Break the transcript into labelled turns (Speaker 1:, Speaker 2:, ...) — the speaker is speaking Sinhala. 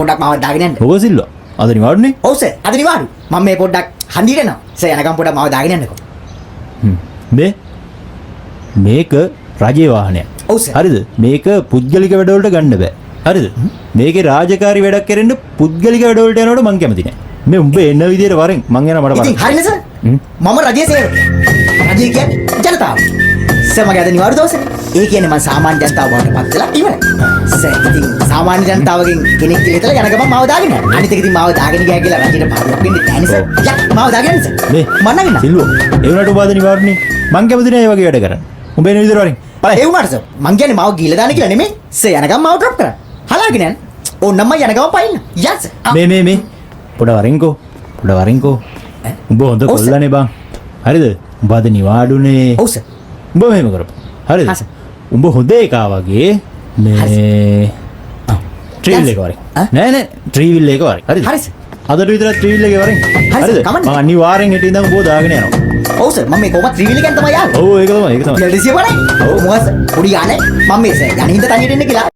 Speaker 1: පොඩ්ඩක් මාව දාගෙන යන්න.
Speaker 2: ඔබ සිල්වා අද නිවාඩුනේ?
Speaker 1: ඔව් සර් අද නිවාඩු. මම මේ පොඩ්ඩක් හන්දියට යනවා. සර් යනකම් පොඩ්ඩක් මාව දාගෙන යන්නකෝ.
Speaker 2: මේක රජයේ වාහනයක්.
Speaker 1: ඔව් සර්.
Speaker 2: හරිද? මේක පුද්ගලික වැඩවලට ගන්න බෑ. හරිද? මේකේ රාජකාරී වැඩක් කරන්න පුද්ගලික වැඩවලට යනකොට මං කැමති නෑ. මේ උඹ එන විදියට වරෙන් මං යනවා මට
Speaker 1: ඉතින් හරිනේ සර්. මම රජයේ සේවකයෙක්. රජය කියන්නේ ජනතාව. සර් මගේ අද නිවාඩු දවසේ. ඒ කියන්නේ මම සාමාන්‍ය ජනතාව බවට පත් වෙලා ඉවරයි. සර් ඉතින් සාමාන්‍ය ජනතාවගෙන් කෙනෙක් කියලා හිතලා යන ගමන් මාව දාගෙන යන්න. අනිත් එක ඉතින් මාව දාගෙන ගියා කියලා රජයට පාඩුවක් වෙන්නේ නැහැ නේ සර්. යක් මාව දාගෙන යන්න සර්.
Speaker 2: මේ
Speaker 1: මම නගින්න.
Speaker 2: සිල්වා ඒ වුණාට ඔබ අද නිවාඩුනේ. මං කැමති නෑ මේ වගේ වැඩ කරන්න. උඹ එන විදියට වරෙන්.
Speaker 1: ඒ වුණාට සර් මං කියන්නේ මාව ගිහලා දාන්න කියලා නෙමෙයි. සර් යන ගමන් මාව ඩ්‍රොප් කරන්න. හලාගෙන යන්න. ඕන්න මම යන ගමන් පයින්න. යස් සර්.
Speaker 2: මේ පොඩ වරෙන්කෝ. පොඩ වරෙන්කෝ. උඹ හොඳ කොල්ලනේ බං. හරිද? උඹ අද නිවාඩුනේ.
Speaker 1: ඔව් සර්.
Speaker 2: උඹ මෙහෙම කරපන්. හරිද?
Speaker 1: හා සර්.
Speaker 2: උඹ හොඳ එකා වගේ මේ ට්‍රීවිල් එක වරෙන්. නෑ ට්‍රීවිල් එක වරෙන්. හරිද?
Speaker 1: හරි සර්.
Speaker 2: අදට විතර ට්‍රීවිල් එක වරෙන්.
Speaker 1: හරි සර්,
Speaker 2: හරිද?
Speaker 1: කමන්නේ.
Speaker 2: මම අනිවාර්යෙන් හෙට ඉඳන් උඹව දාගෙන යනවා.
Speaker 1: ඔව් සර් මම මේ කොහොමද ත්‍රිවිල් එකෙන් තමයි යාවේ.
Speaker 2: ඔව් ඒක තමයි.
Speaker 1: ඩෙල්සිය වනේ. ඔව් මොකද පොඩි යන්නේ මම මේ යන්නේ හින්දා තනියට එන්න කියලා